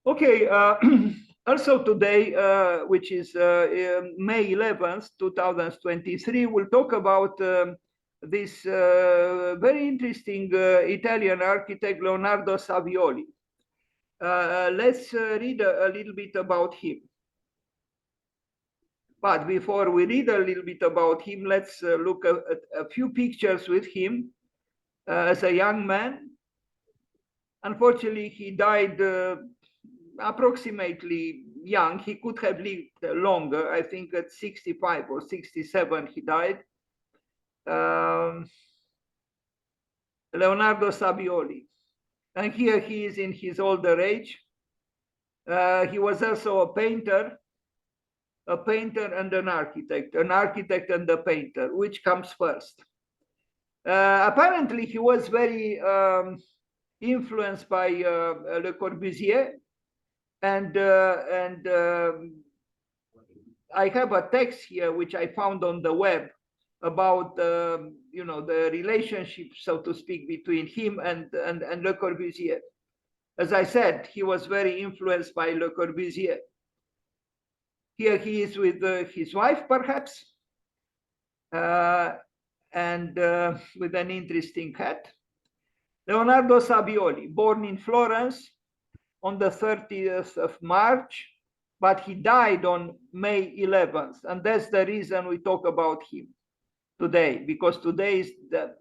Okay, also today, which is May 11th, 2023, we'll talk about this very interesting Italian architect, Leonardo Savioli. Let's read a little bit about him. But before we read a little bit about him, let's look at a few pictures with him as a young man. Unfortunately, he died approximately young. He could have lived longer. I think at 65 or 67 he died. Leonardo Savioli. And here he is in his older age. He was also a painter and an architect and a painter. Which comes first? Apparently, he was very influenced by Le Corbusier, and I have a text here which I found on the web about the relationship, so to speak, between him and Le Corbusier. As I said, he was very influenced by Le Corbusier. Here he is with his wife, perhaps, and with an interesting hat. Leonardo Savioli, born in Florence on the 30th of March, but he died on May 11th. And that's the reason we talk about him today, because today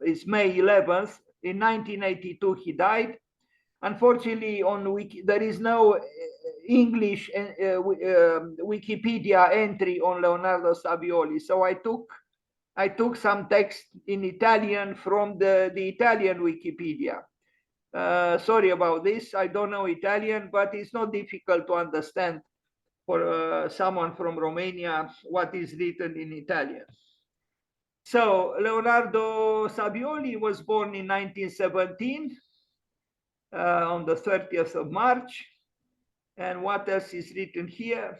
is May 11th. In 1982, he died. Unfortunately, there is no English Wikipedia entry on Leonardo Savioli. So I took some text in Italian from the Italian Wikipedia. Sorry about this. I don't know Italian, but it's not difficult to understand for someone from Romania what is written in Italian. So Leonardo Savioli was born in 1917 on the 30th of March. And what else is written here?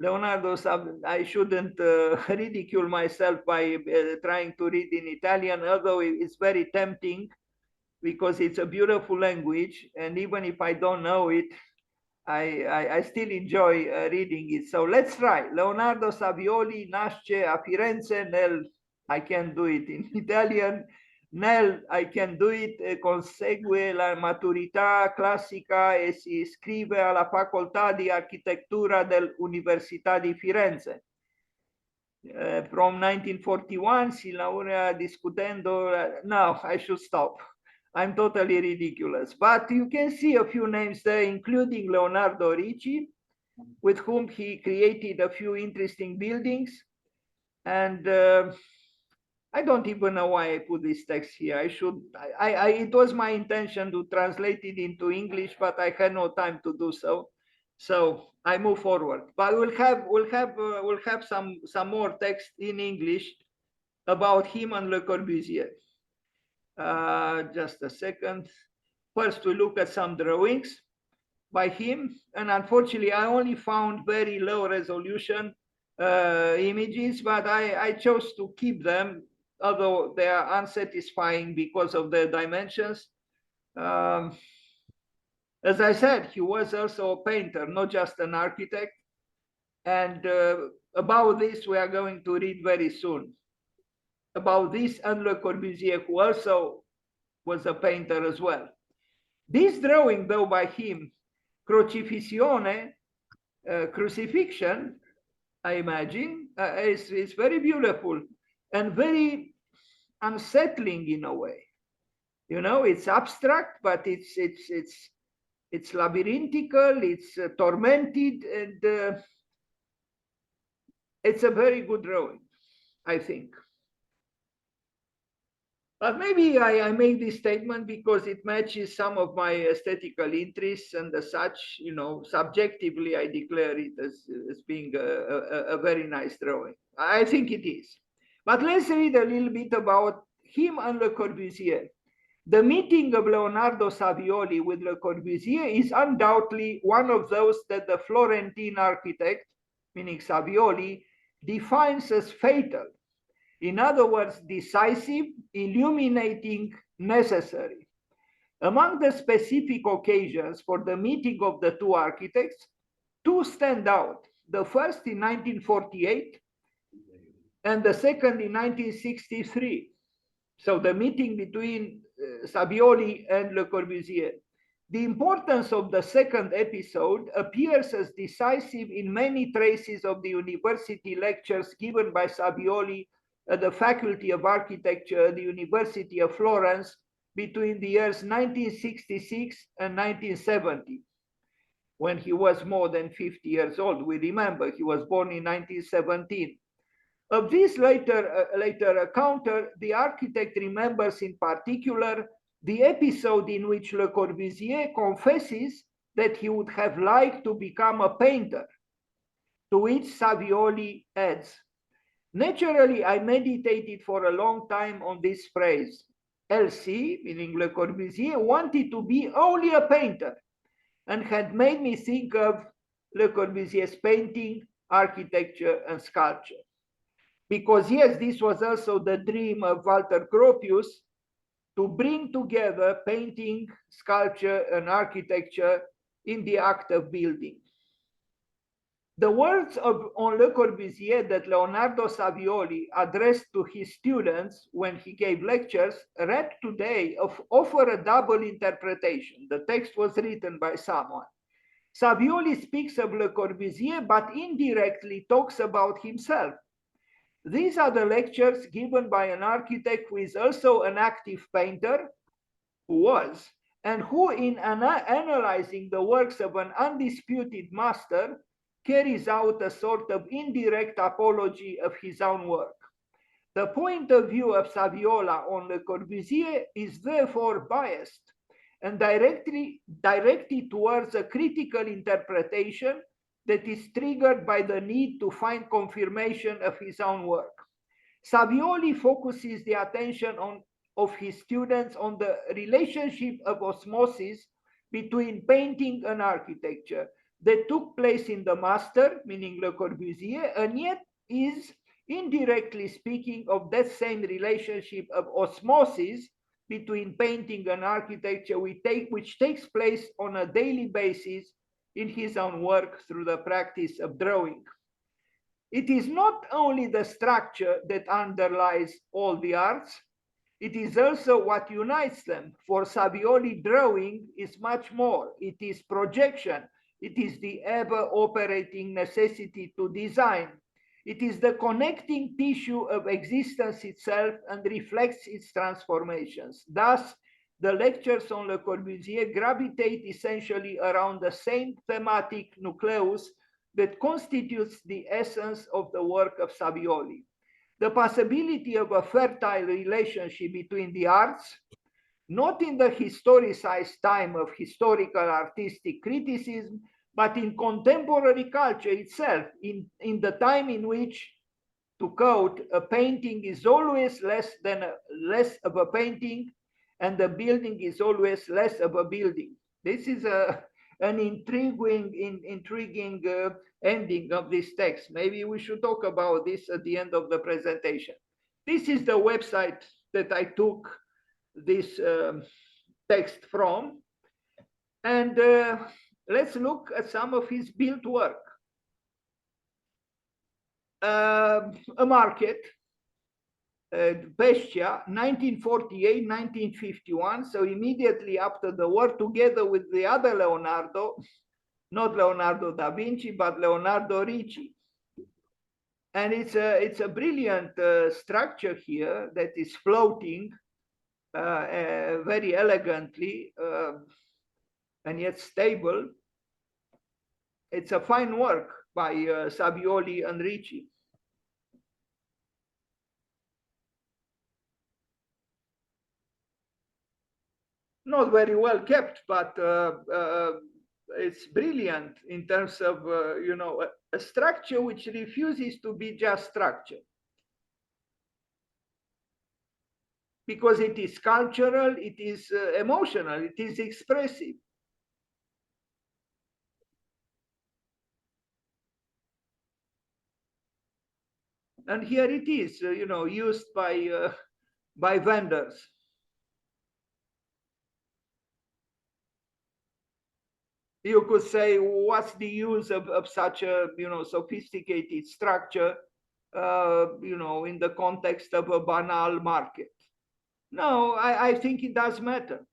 Leonardo Savioli, I shouldn't ridicule myself by trying to read in Italian, although it's very tempting because it's a beautiful language. And even if I don't know it, I still enjoy reading it. So let's try. Leonardo Savioli nasce a Firenze I can do it in Italian, I can do it, consegue la maturità classica e si iscrive alla facoltà di architettura dell'Università di Firenze. From 1941 si laurea discutendo. No, I should stop. I'm totally ridiculous. But you can see a few names there, including Leonardo Ricci, with whom he created a few interesting buildings. And I don't even know why I put this text here. It was my intention to translate it into English, but I had no time to do so. So I move forward. But we'll have some more text in English about him and Le Corbusier. Just a second. First, we look at some drawings by him, and unfortunately, I only found very low resolution images, but I chose to keep them, although they are unsatisfying because of their dimensions. As I said, he was also a painter, not just an architect. And about this, we are going to read very soon. About this and Le Corbusier, who also was a painter as well. This drawing, though, by him, Crocifissione, crucifixion, I imagine, is very beautiful and very unsettling in a way. You know, it's abstract, but it's labyrinthical, it's tormented, and it's a very good drawing, I think. But maybe I make this statement because it matches some of my aesthetical interests, and as such, you know, subjectively, I declare it as being a very nice drawing. I think it is. But let's read a little bit about him and Le Corbusier. The meeting of Leonardo Savioli with Le Corbusier is undoubtedly one of those that the Florentine architect, meaning Savioli, defines as fatal. In other words, decisive, illuminating, necessary. Among the specific occasions for the meeting of the two architects, two stand out. The first in 1948 and the second in 1963. So the meeting between Savioli and Le Corbusier. The importance of the second episode appears as decisive in many traces of the university lectures given by Savioli at the Faculty of Architecture at the University of Florence between the years 1966 and 1970, when he was more than 50 years old. We remember he was born in 1917. Of this later encounter, the architect remembers in particular the episode in which Le Corbusier confesses that he would have liked to become a painter, to which Savioli adds, "Naturally, I meditated for a long time on this phrase. LC, meaning Le Corbusier, wanted to be only a painter and had made me think of Le Corbusier's painting, architecture, and sculpture." Because yes, this was also the dream of Walter Gropius, to bring together painting, sculpture, and architecture in the act of building. The words on Le Corbusier that Leonardo Savioli addressed to his students when he gave lectures, read today, offer a double interpretation. The text was written by someone. Savioli speaks of Le Corbusier, but indirectly talks about himself. These are the lectures given by an architect who is also an active painter, who was, and who, in analyzing the works of an undisputed master, carries out a sort of indirect apology of his own work. The point of view of Saviola on Le Corbusier is therefore biased and directed towards a critical interpretation that is triggered by the need to find confirmation of his own work. Savioli focuses the attention of his students on the relationship of osmosis between painting and architecture that took place in the master, meaning Le Corbusier, and yet is indirectly speaking of that same relationship of osmosis between painting and architecture, which takes place on a daily basis in his own work through the practice of drawing. It is not only the structure that underlies all the arts, it is also what unites them. For Savioli, drawing is much more. It is projection. It is the ever-operating necessity to design. It is the connecting tissue of existence itself and reflects its transformations. Thus, the lectures on Le Corbusier gravitate essentially around the same thematic nucleus that constitutes the essence of the work of Savioli. The possibility of a fertile relationship between the arts, not in the historicized time of historical artistic criticism, but in contemporary culture itself, in the time in which, to quote, a painting is always less of a painting, and the building is always less of a building. This is an intriguing ending of this text. Maybe we should talk about this at the end of the presentation. This is the website that I took this text from. And let's look at some of his built work. A market, Pescia, 1948, 1951. So immediately after the war, together with the other Leonardo, not Leonardo da Vinci, but Leonardo Ricci. And it's a brilliant structure here that is floating very elegantly and yet stable. It's a fine work by Savioli and Ricci. Not very well kept, but it's brilliant in terms of, a structure which refuses to be just structure. Because it is cultural, it is emotional, it is expressive. And here it is, used by vendors. You could say, what's the use of such a, sophisticated structure, in the context of a banal market? No, I think it does matter.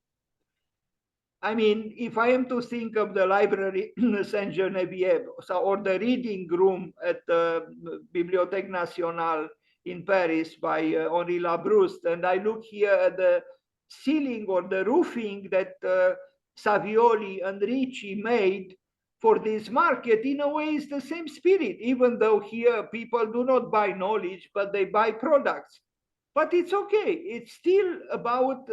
I mean, if I am to think of the library Saint-Geneviève, or the reading room at the Bibliothèque Nationale in Paris by Henri Labrouste, and I look here at the ceiling or the roofing that Savioli and Ricci made for this market, in a way is the same spirit, even though here people do not buy knowledge, but they buy products. But it's okay. It's still about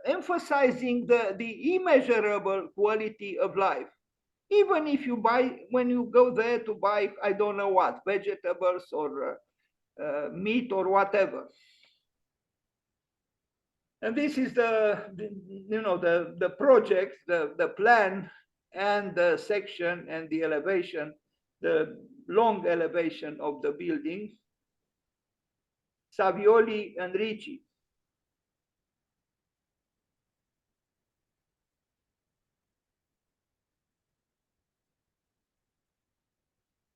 emphasizing the immeasurable quality of life. Even if you buy, when you go there to buy, I don't know what, vegetables or meat or whatever. And this is the project, the plan, and the section and the elevation, the long elevation of the building. Savioli and Ricci.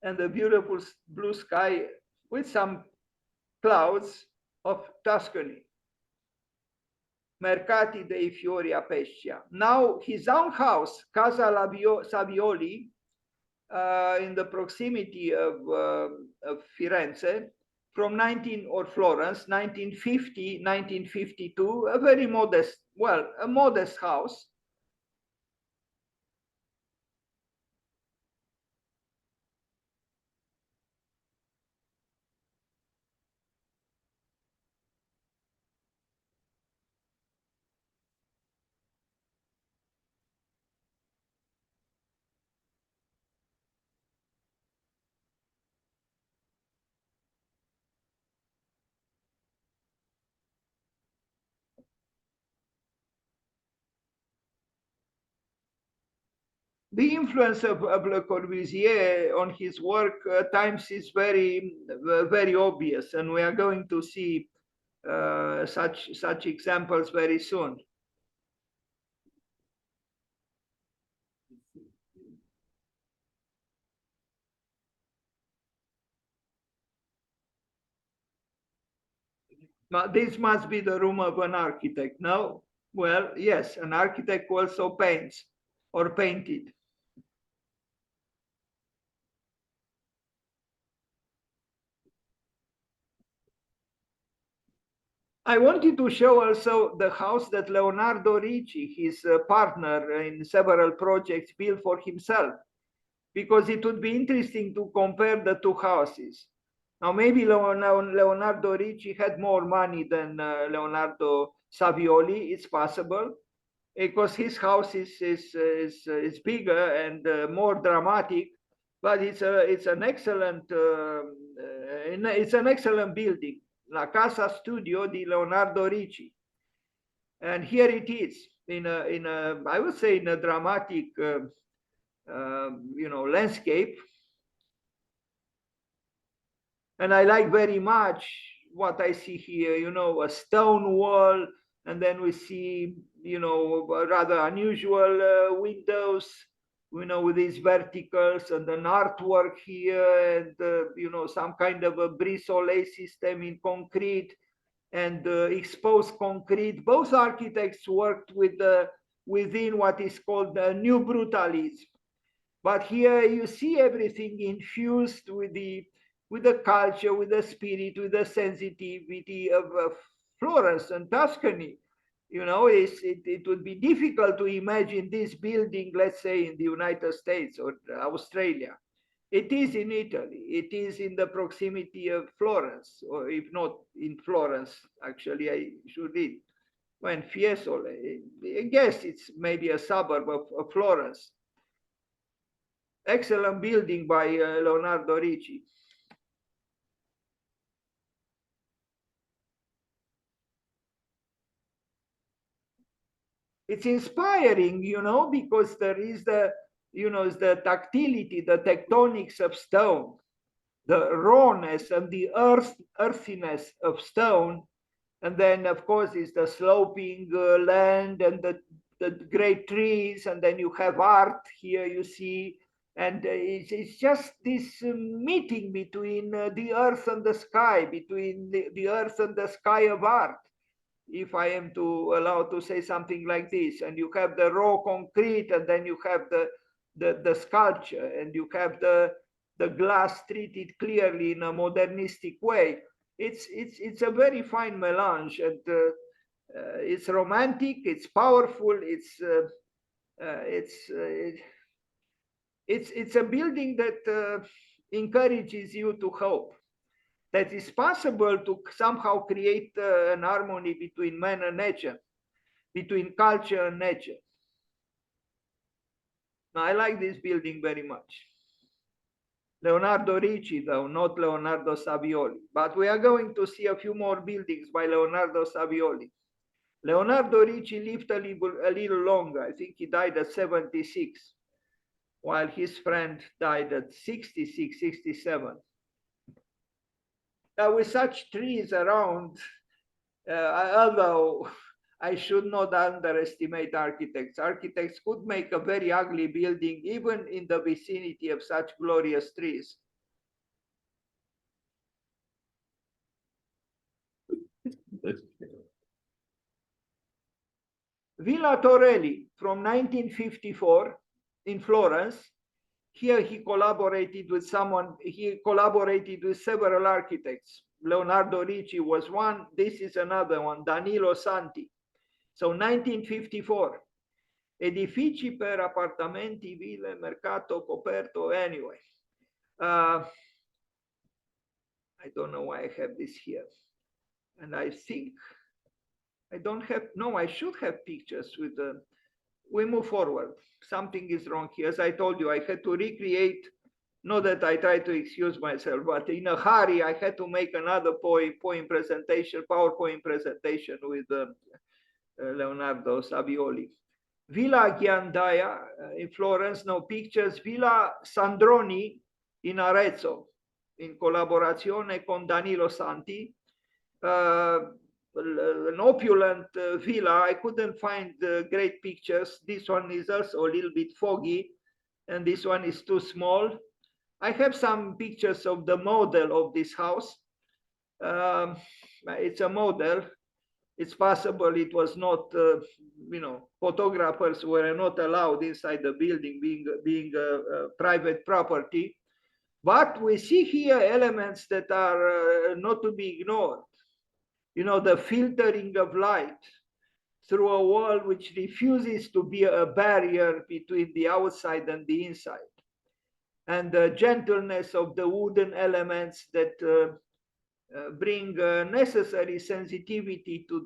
And the beautiful blue sky with some clouds of Tuscany. Mercati dei Fiori a Pescia. Now his own house, Casa Savioli, in the proximity of Firenze, from Florence, 1950, 1952, a very modest, well, a modest house. The influence of Le Corbusier on his work at times is very obvious, and we are going to see such examples very soon. This must be the room of an architect, no? Well, yes, an architect also paints or painted. I wanted to show also the house that Leonardo Ricci, his partner in several projects, built for himself, because it would be interesting to compare the two houses. Now, maybe Leonardo Ricci had more money than Leonardo Savioli. It's possible, because his house is bigger and more dramatic. But it's an excellent building, La Casa Studio di Leonardo Ricci, and here it is in a I would say in a dramatic landscape. And I like very much what I see here, a stone wall, and then we see, rather unusual windows, with these verticals, and an artwork here, and, some kind of a brise-soleil system in concrete and exposed concrete. Both architects worked within what is called the new brutalism. But here you see everything infused with the culture, with the spirit, with the sensitivity of Florence and Tuscany. It would be difficult to imagine this building, let's say, in the United States or Australia. It is in Italy. It is in the proximity of Florence, or if not in Florence, actually, I should read. When Fiesole, I guess it's maybe a suburb of Florence. Excellent building by Leonardo Ricci. It's inspiring, because there is the tactility, the tectonics of stone, the rawness and the earthiness of stone. And then, of course, is the sloping land and the the great trees, and then you have art here, you see. And it's just this meeting between the earth and the sky, between the earth and the sky of art, if I am to allow to say something like this. And you have the raw concrete, and then you have the sculpture, and you have the glass treated clearly in a modernistic way. It's a very fine melange, and it's romantic, it's powerful, it's a building that encourages you to hope that it's possible to somehow create an harmony between man and nature, between culture and nature. Now, I like this building very much. Leonardo Ricci, though, not Leonardo Savioli. But we are going to see a few more buildings by Leonardo Savioli. Leonardo Ricci lived a little longer. I think he died at 76, while his friend died at 66, 67. With such trees around, although I should not underestimate architects. Architects could make a very ugly building, even in the vicinity of such glorious trees. Villa Torelli from 1954 in Florence. Here he collaborated with several architects. Leonardo Ricci was one. This is another one, Danilo Santi. So 1954. Edifici per appartamenti, ville, mercato coperto. Anyway, I don't know why I have this here. And I think I don't have, no, I should have pictures with the, we move forward. Something is wrong here. As I told you, I had to recreate, not that I try to excuse myself, but in a hurry, I had to make another PowerPoint presentation with Leonardo Savioli. Villa Ghiandaia in Florence, no pictures. Villa Sandroni in Arezzo, in collaborazione con Danilo Santi. An opulent villa. I couldn't find great pictures. This one is also a little bit foggy, and this one is too small. I have some pictures of the model of this house. It's a model. It's possible it was not, photographers were not allowed inside the building, being private property. But we see here elements that are not to be ignored. The filtering of light through a wall which refuses to be a barrier between the outside and the inside. And the gentleness of the wooden elements that bring necessary sensitivity to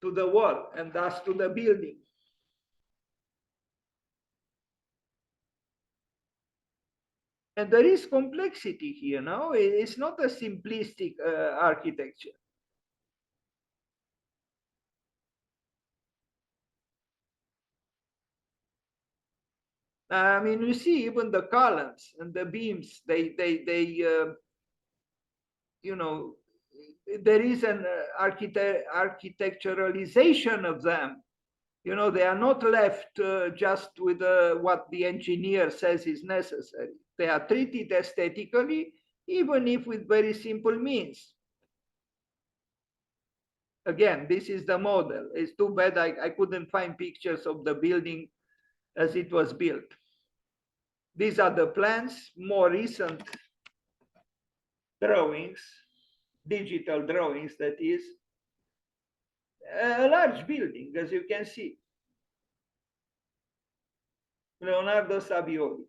the wall and thus to the building. And there is complexity here, no? It's not a simplistic architecture. I mean, you see even the columns and the beams, there is an architecturalization of them. They are not left just with what the engineer says is necessary. They are treated aesthetically, even if with very simple means. Again, this is the model. It's too bad I couldn't find pictures of the building as it was built. These are the plans, more recent drawings, digital drawings, that is. A large building, as you can see. Leonardo Savioli.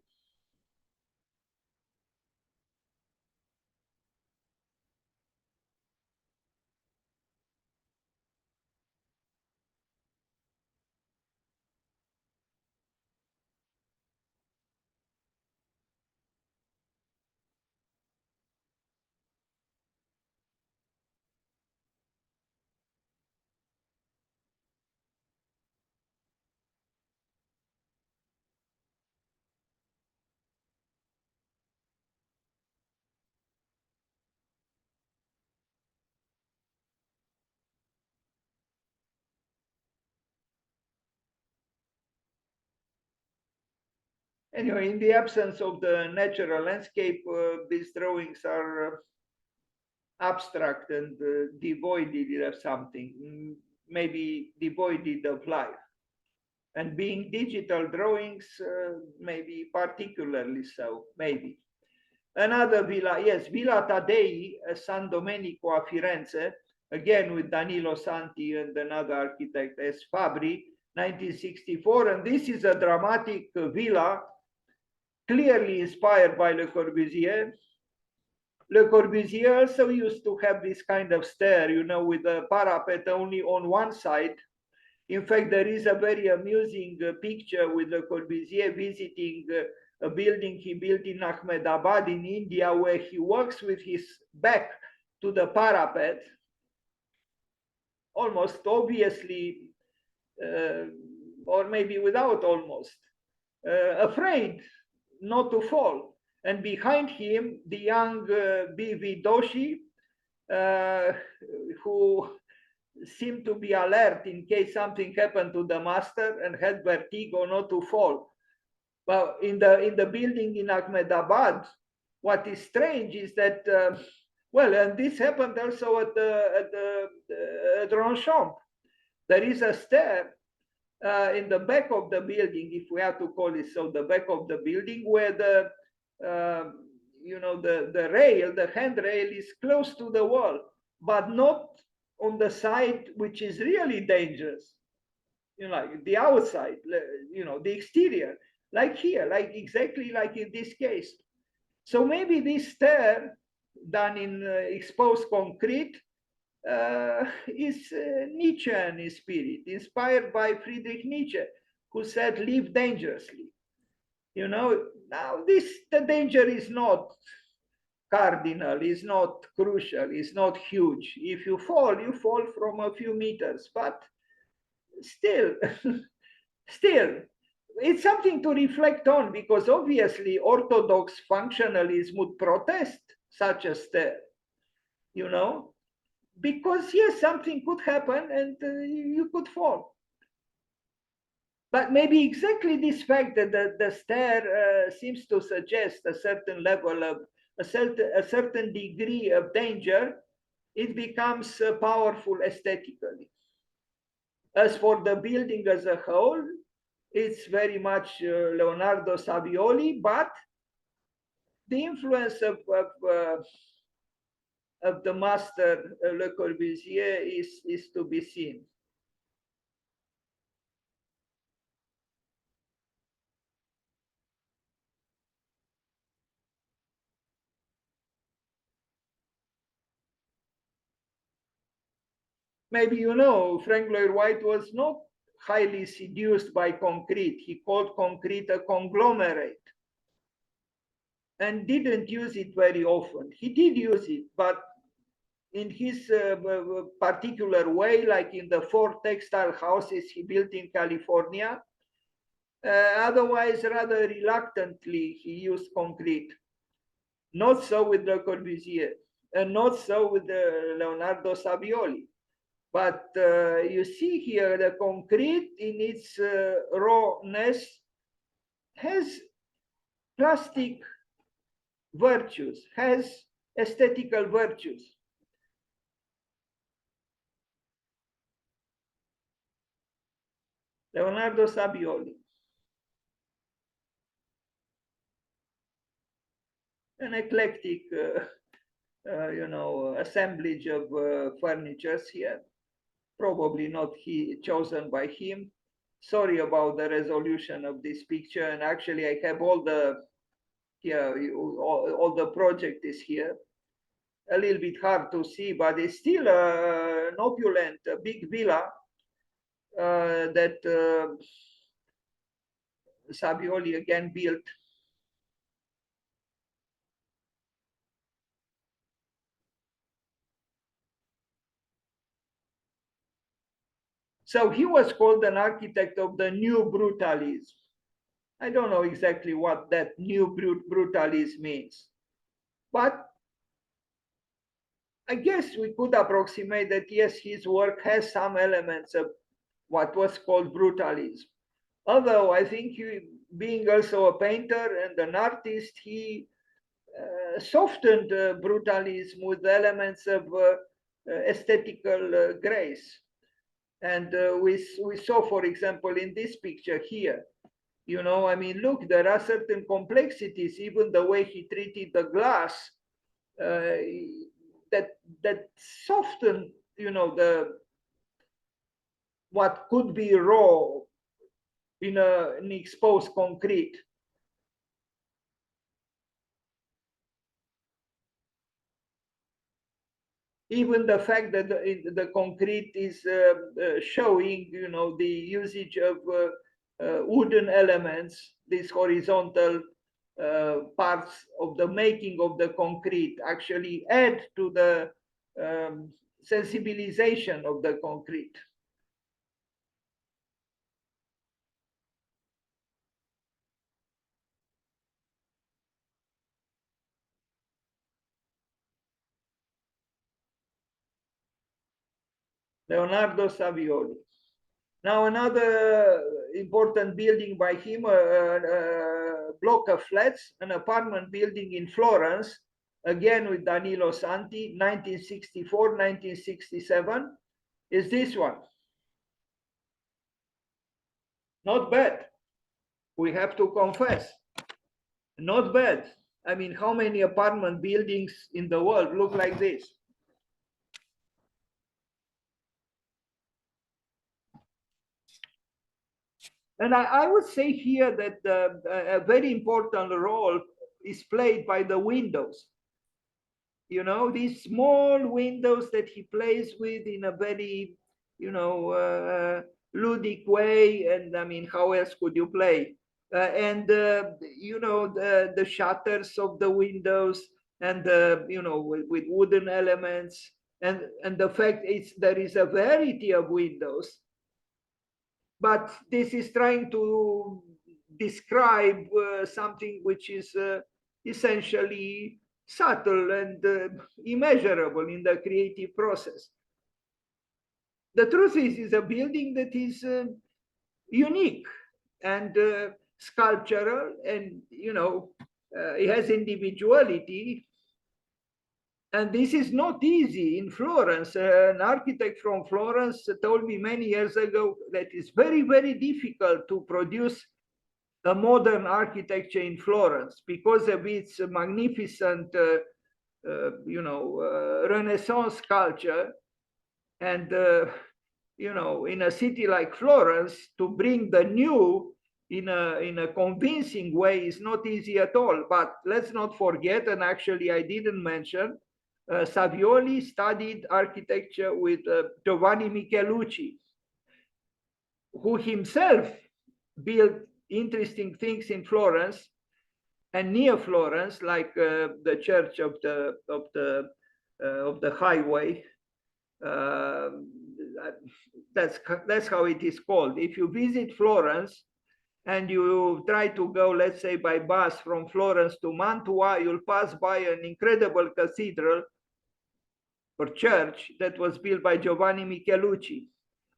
Anyway, in the absence of the natural landscape, these drawings are abstract and devoided of something, maybe devoided of life. And being digital drawings, maybe particularly so, maybe. Another villa, yes, Villa Taddei, San Domenico a Firenze, again with Danilo Santi and another architect S. Fabri, 1964. And this is a dramatic villa, clearly inspired by Le Corbusier. Le Corbusier also used to have this kind of stair, you know, with a parapet only on one side. In fact, there is a very amusing picture with Le Corbusier visiting a building he built in Ahmedabad in India, where he works with his back to the parapet, almost obviously, or maybe without almost, afraid not to fall. And behind him, the young B.V. Doshi, who seemed to be alert in case something happened to the master and had vertigo not to fall. Well, in the building in Ahmedabad, what is strange is that, well, and this happened also at Ronchamp. There is a stair in the back of the building, if we have to call it so, the back of the building, where the you know, the rail, the handrail is close to the wall, but not on the side which is really dangerous, you know, like the outside, you know, the exterior, like here, like exactly like in this case. So maybe this stair done in exposed concrete is Nietzschean in spirit, inspired by Friedrich Nietzsche, who said, live dangerously. You know, now the danger is not cardinal, is not crucial, is not huge. If you fall from a few meters, but still, still, it's something to reflect on, because obviously orthodox functionalism would protest such a step, you know, because yes, something could happen and you could fall. But maybe exactly this fact that the stair seems to suggest a certain level of a certain degree of danger, it becomes powerful aesthetically. As for the building as a whole, it's very much Leonardo Savioli, but the influence of the master Le Corbusier is to be seen. Maybe you know, Frank Lloyd Wright was not highly seduced by concrete. He called concrete a conglomerate and didn't use it very often. He did use it, but in his particular way, like in the 4 textile houses he built in California. Otherwise, rather reluctantly, he used concrete. Not so with Le Corbusier, and not so with Leonardo Savioli. But you see here the concrete in its rawness has plastic virtues, has aesthetical virtues. Leonardo Savioli. An eclectic, you know, assemblage of furnitures here. Probably not chosen by him. Sorry about the resolution of this picture. And actually, I have all the all the project is here. A little bit hard to see, but it's still an opulent, a big villa that Savioli again built. So he was called an architect of the new brutalism. I don't know exactly what that new brutalism means, but I guess we could approximate that yes, his work has some elements of what was called brutalism. although I think he, being also a painter and an artist, he softened brutalism with elements of aesthetical grace. And we saw, for example, in this picture here, you know, I mean, look, there are certain complexities, even the way he treated the glass, uh, that soften, you know, the what could be raw in an exposed concrete. Even the fact that the concrete is showing, you know, the usage of wooden elements, these horizontal parts of the making of the concrete actually add to the sensibilization of the concrete. Leonardo Savioli. Now, another important building by him, a block of flats, an apartment building in Florence, again with Danilo Santi, 1964, 1967, is this one. Not bad. We have to confess. Not bad. I mean, how many apartment buildings in the world look like this? And I would say here that a very important role is played by the windows. You know, these small windows that he plays with in a very, you know, ludic way. And I mean, how else could you play? And you know, the shutters of the windows, and you know, with wooden elements, and the fact is there is a variety of windows, but this is trying to describe something which is essentially subtle and immeasurable in the creative process. The truth is, it's a building that is unique and sculptural, and you know, it has individuality. And this is not easy in Florence. An architect from Florence told me many years ago that it's very, very difficult to produce a modern architecture in Florence because of its magnificent, you know, Renaissance culture. And, you know, in a city like Florence, to bring the new in a convincing way is not easy at all. But let's not forget, and actually I didn't mention, Savioli studied architecture with Giovanni Michelucci, who himself built interesting things in Florence and near Florence, like the church of the highway. That's how it is called. If you visit Florence and you try to go, let's say, by bus from Florence to Mantua, you'll pass by an incredible cathedral or church that was built by Giovanni Michelucci,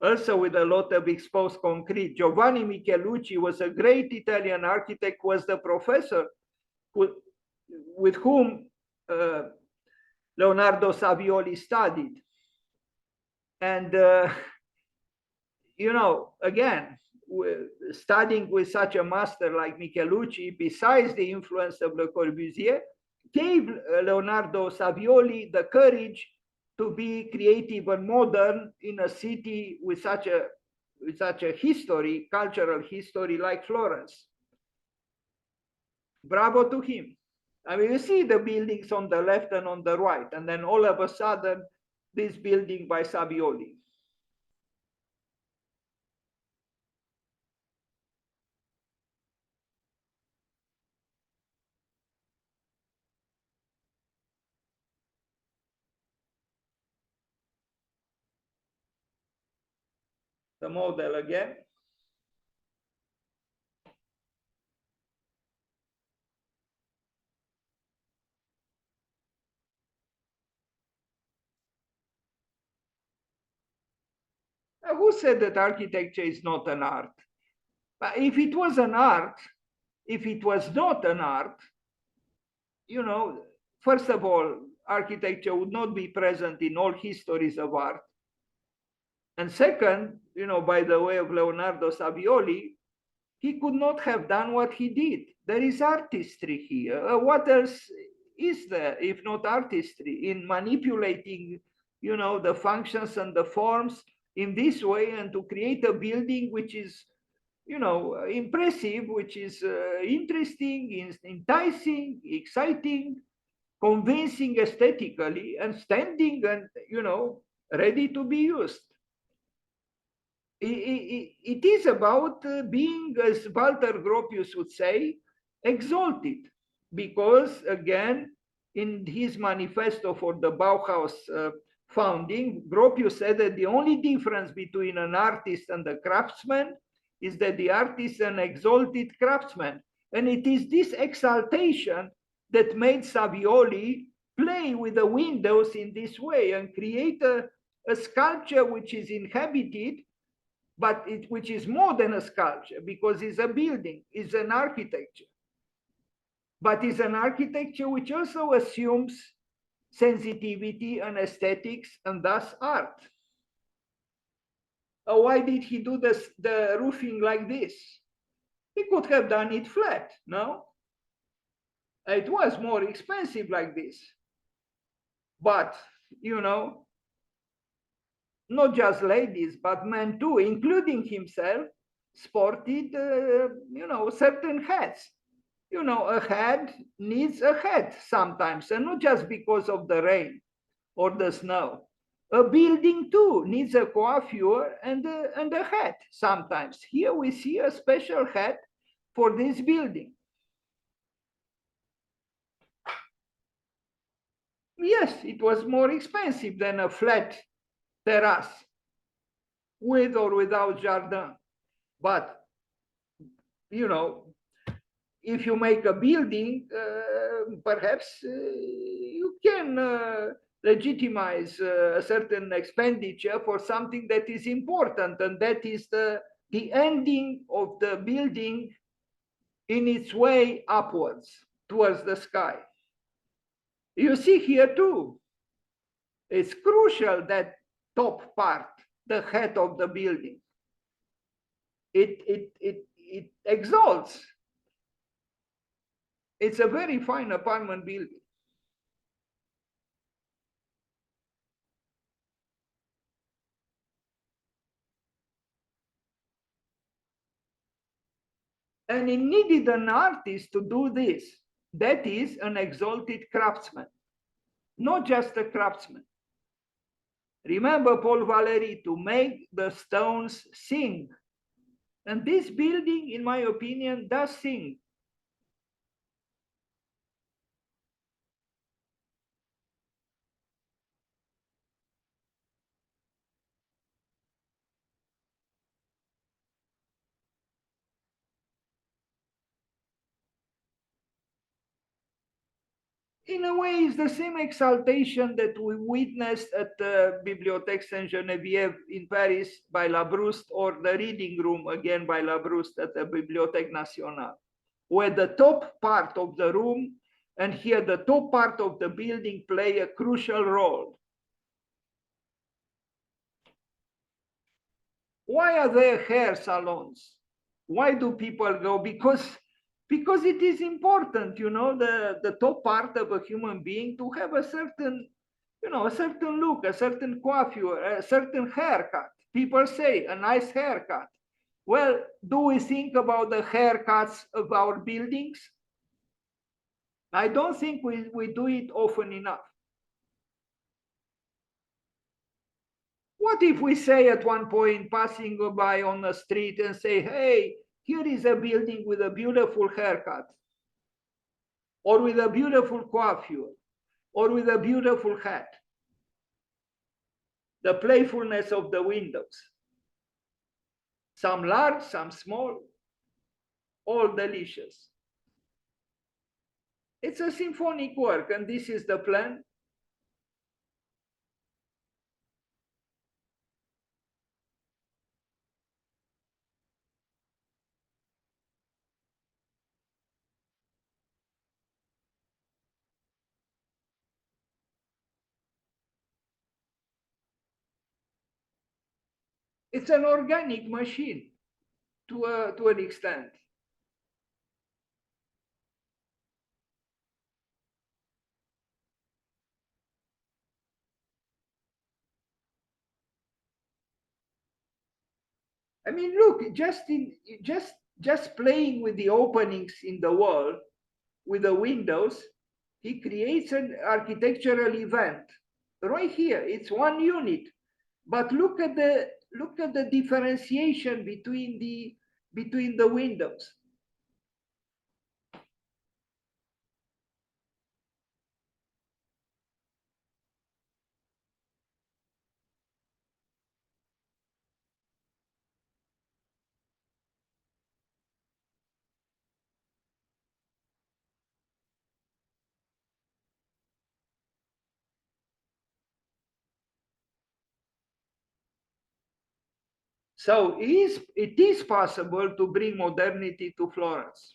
also with a lot of exposed concrete. Giovanni Michelucci was a great Italian architect, was the professor with whom Leonardo Savioli studied. And, you know, again, studying with such a master like Michelucci, besides the influence of Le Corbusier, gave Leonardo Savioli the courage to be creative and modern in a city with such a history, cultural history like Florence. Bravo to him. I mean, you see the buildings on the left and on the right, and then all of a sudden, this building by Savioli. The model again. Who said that architecture is not an art? But if it was an art, if it was not an art, you know, first of all, architecture would not be present in all histories of art. And second, you know, by the way of Leonardo Savioli, he could not have done what he did. There is artistry here. What else is there if not artistry in manipulating, you know, the functions and the forms in this way, and to create a building which is, you know, impressive, which is interesting, enticing, exciting, convincing aesthetically, and standing and, you know, ready to be used. It is about being, as Walter Gropius would say, exalted. Because again, in his manifesto for the Bauhaus founding, Gropius said that the only difference between an artist and a craftsman is that the artist is an exalted craftsman. And it is this exaltation that made Savioli play with the windows in this way and create a sculpture which is inhabited, but which is more than a sculpture, because it's a building, it's an architecture. But it's an architecture which also assumes sensitivity and aesthetics, and thus art. Why did he do the roofing like this? He could have done it flat, no? It was more expensive like this. But, you know, not just ladies, but men too, including himself, sported, you know, certain hats. You know, a hat needs a hat sometimes, and not just because of the rain or the snow. A building too needs a coiffure and a hat sometimes. Here we see a special hat for this building. Yes, it was more expensive than a flat terrace with or without jardin. But, you know, if you make a building, perhaps you can legitimize a certain expenditure for something that is important, and that is the ending of the building in its way upwards towards the sky. You see here too, it's crucial, that top part, the head of the building. It exalts. It's a very fine apartment building. And it needed an artist to do this. That is an exalted craftsman, not just a craftsman. Remember Paul Valéry, to make the stones sing. And this building, in my opinion, does sing. In a way, it's the same exaltation that we witnessed at the Bibliothèque Sainte-Geneviève in Paris by Labrouste, or the reading room again by Labrouste at the Bibliothèque Nationale, where the top part of the room and here the top part of the building play a crucial role. Why are there hair salons? Why do people go? Because it is important, you know, the top part of a human being to have a certain, you know, a certain look, a certain coiffure, a certain haircut. People say a nice haircut. Well, do we think about the haircuts of our buildings? I don't think we do it often enough. What if we say at one point, passing by on the street, and say, hey, here is a building with a beautiful haircut, or with a beautiful coiffure, or with a beautiful hat. The playfulness of the windows. Some large, some small, all delicious. It's a symphonic work, and this is the plan. It's an organic machine to an extent. I mean, look, just playing with the openings in the wall with the windows, he creates an architectural event right here. It's one unit, but look at the differentiation between the windows. So it is possible to bring modernity to Florence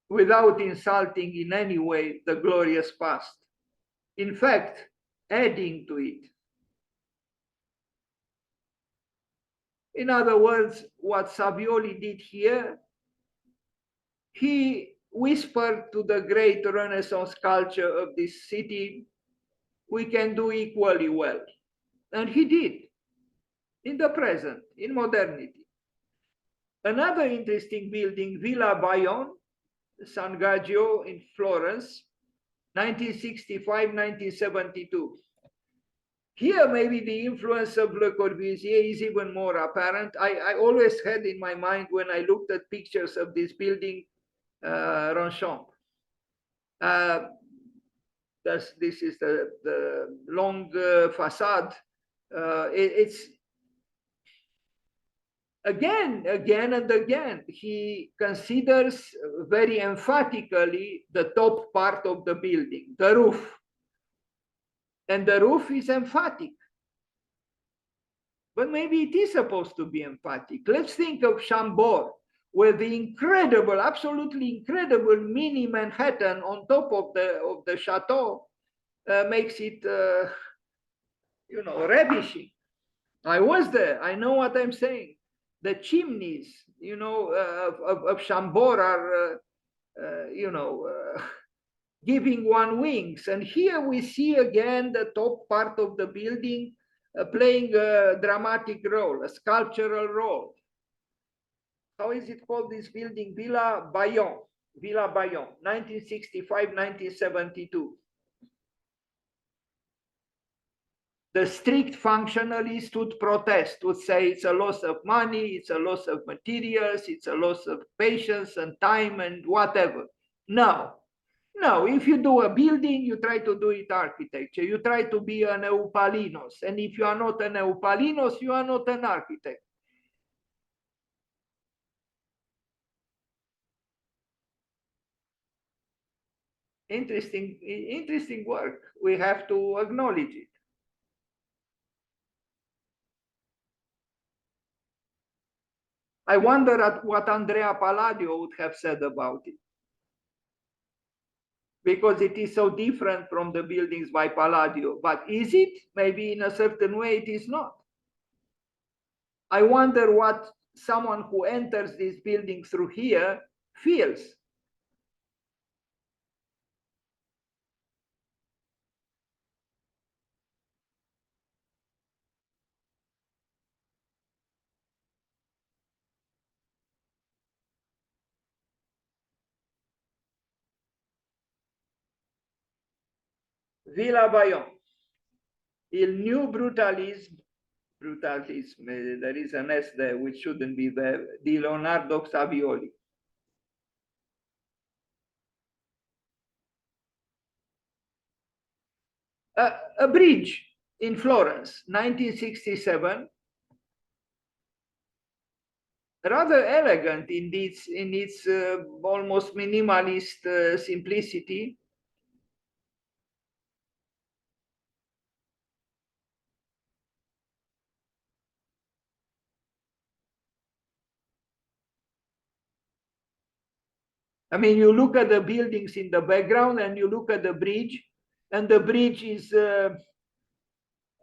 without insulting in any way the glorious past. In fact, adding to it. In other words, what Savioli did here, he whispered to the great Renaissance culture of this city, we can do equally well. And he did, in the present, in modernity. Another interesting building, Villa Bayonne, San Gaggio in Florence, 1965-1972. Here, maybe the influence of Le Corbusier is even more apparent. I always had in my mind when I looked at pictures of this building, Ronchamp. This is the long facade. It's again and again, he considers very emphatically the top part of the building, the roof. And the roof is emphatic. But maybe it is supposed to be emphatic. Let's think of Chambord, where the incredible, absolutely incredible mini Manhattan on top of the chateau makes it, ravishing. I was there. I know what I'm saying. The chimneys, of Chambord are, giving one wings. And here we see again the top part of the building playing a dramatic role, a sculptural role. How is it called, this building? Villa Bayonne. Villa Bayonne, 1965-1972. The strict functionalists would protest, would say it's a loss of money, it's a loss of materials, it's a loss of patience and time and whatever. No, if you do a building, you try to do it architecture. You try to be a Neopalinos. And if you are not a Neopalinos, you are not an architect. Interesting work. We have to acknowledge it. I wonder at what Andrea Palladio would have said about it, because it is so different from the buildings by Palladio. But is it? Maybe in a certain way it is not. I wonder what someone who enters this building through here feels. Villa Bayonne, il new brutalisme, there is an S there which shouldn't be there, di Leonardo Savioli. A bridge in Florence, 1967, rather elegant in its almost minimalist simplicity. I mean, you look at the buildings in the background and you look at the bridge, and the bridge is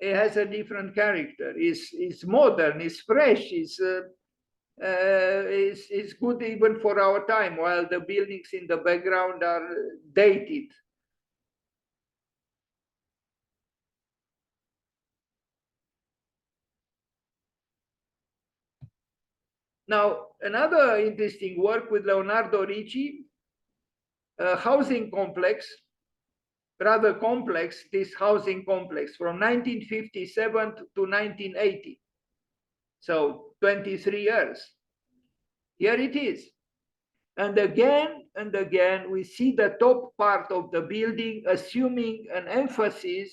it has a different character. It's modern, it's fresh, it's good even for our time, while the buildings in the background are dated. Now, another interesting work with Leonardo Ricci, a housing complex, rather complex, this housing complex from 1957 to 1980. So 23 years. Here it is. And again, we see the top part of the building assuming an emphasis,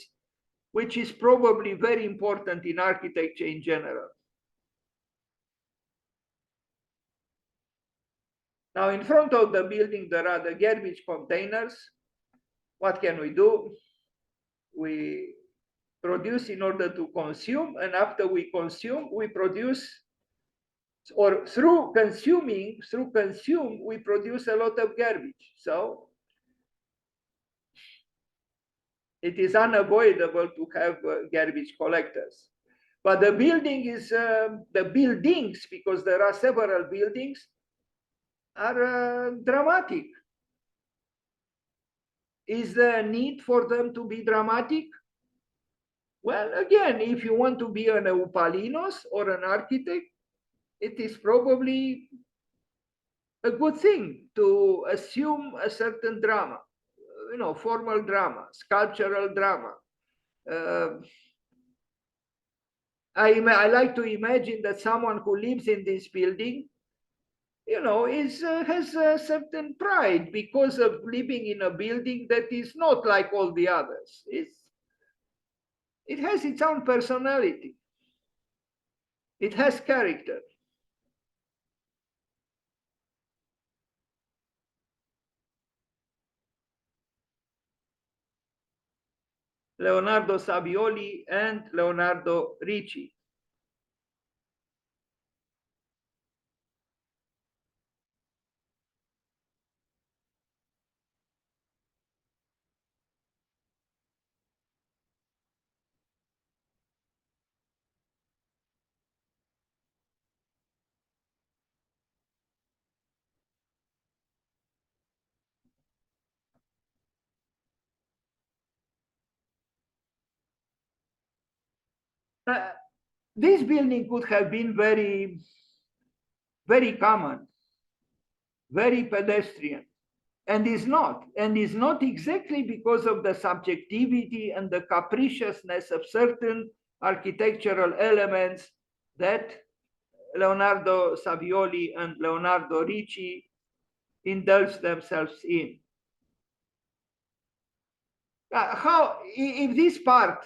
which is probably very important in architecture in general. Now, in front of the building, there are the garbage containers. What can we do? We produce in order to consume, and after we consume, we produce, or through consume, we produce a lot of garbage. So it is unavoidable to have garbage collectors. But the building is, the buildings, because there are several buildings, are dramatic. Is there a need for them to be dramatic? Well, again, if you want to be an Eupalinos or an architect, it is probably a good thing to assume a certain drama, you know, formal drama, sculptural drama. I like to imagine that someone who lives in this building, you know, has a certain pride because of living in a building that is not like all the others. It has its own personality. It has character. Leonardo Savioli and Leonardo Ricci. This building could have been very, very common, very pedestrian, and is not exactly because of the subjectivity and the capriciousness of certain architectural elements that Leonardo Savioli and Leonardo Ricci indulge themselves in. If this part,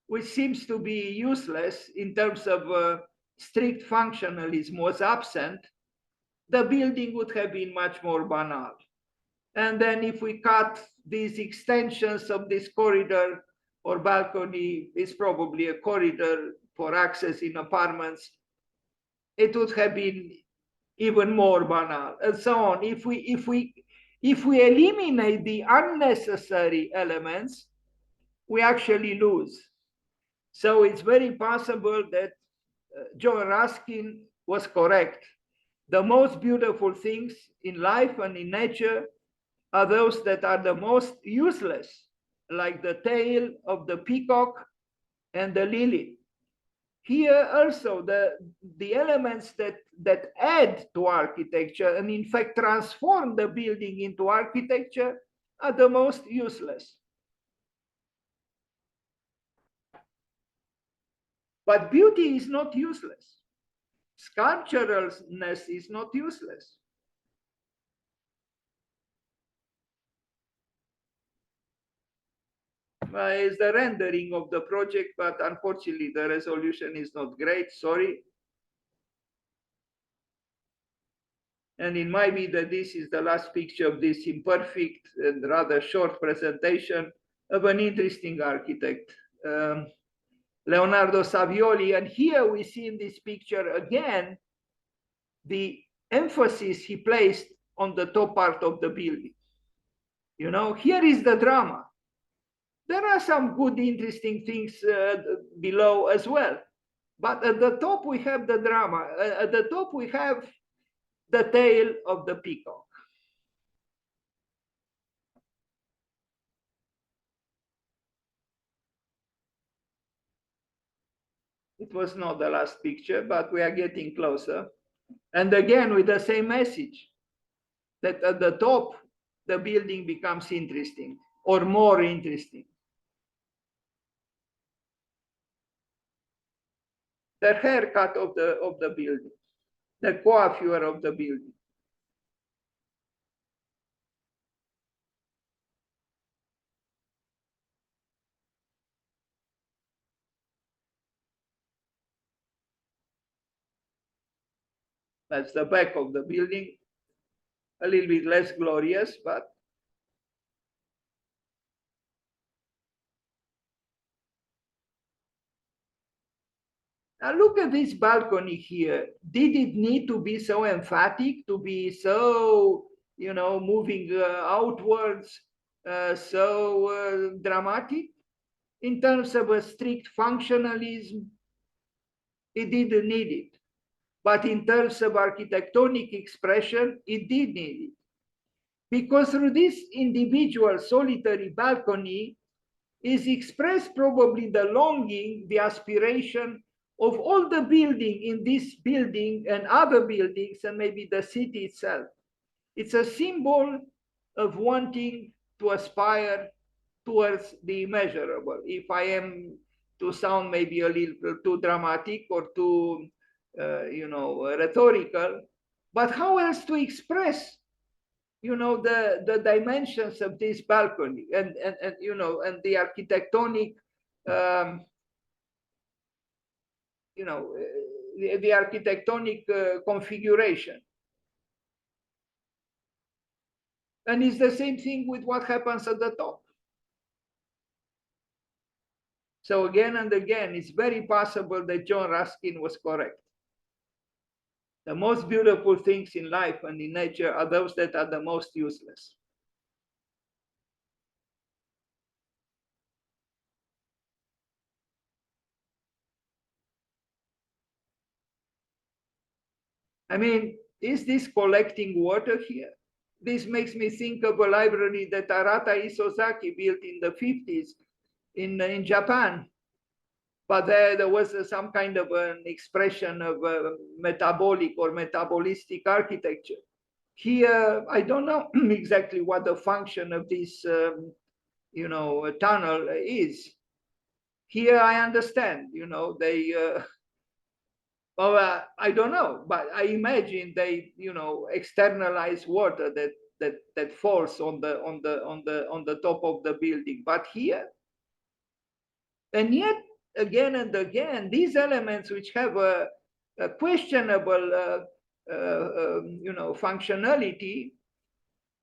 which seems to be useless in terms of strict functionalism, was absent, the building would have been much more banal. And then if we cut these extensions of this corridor or balcony, is probably a corridor for access in apartments, it would have been even more banal, and so on. If we eliminate the unnecessary elements, we actually lose. So it's very possible that John Ruskin was correct. The most beautiful things in life and in nature are those that are the most useless, like the tail of the peacock and the lily. Here also, the elements that add to architecture and in fact transform the building into architecture are the most useless. But beauty is not useless. Sculpturalness is not useless. Is the rendering of the project, but unfortunately the resolution is not great, sorry. And it might be that this is the last picture of this imperfect and rather short presentation of an interesting architect, Leonardo Savioli. And here we see in this picture again the emphasis he placed on the top part of the building. You know, here is the drama. There are some good, interesting things below as well. But at the top, we have the drama. At the top, we have the tail of the peacock. It was not the last picture, but we are getting closer. And again, with the same message, that at the top, the building becomes interesting or more interesting. The haircut of the building, the coiffure of the building. That's the back of the building, a little bit less glorious, but now look at this balcony here. Did it need to be so emphatic, to be so, moving outwards, so dramatic? In terms of a strict functionalism, it didn't need it. But in terms of architectonic expression, it did need it. Because through this individual solitary balcony is expressed probably the longing, the aspiration of all the building in this building and other buildings and maybe the city itself. It's a symbol of wanting to aspire towards the immeasurable. If I am to sound maybe a little too dramatic or too, rhetorical, but how else to express, the dimensions of this balcony and the architectonic, the architectonic configuration. And it's the same thing with what happens at the top. So again and again, it's very possible that John Ruskin was correct. The most beautiful things in life and in nature are those that are the most useless. I mean, is this collecting water here? This makes me think of a library that Arata Isozaki built in the 50s in Japan. But there was some kind of an expression of metabolic or metabolistic architecture. Here, I don't know exactly what the function of this, tunnel is. Here, I understand, they, well, I don't know, but I imagine they, externalize water that falls on the top of the building. But here, and yet again and again, these elements which have a questionable, functionality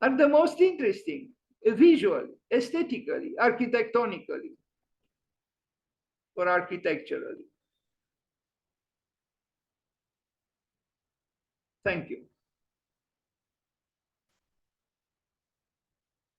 are the most interesting, visually, aesthetically, architectonically, or architecturally. Thank you.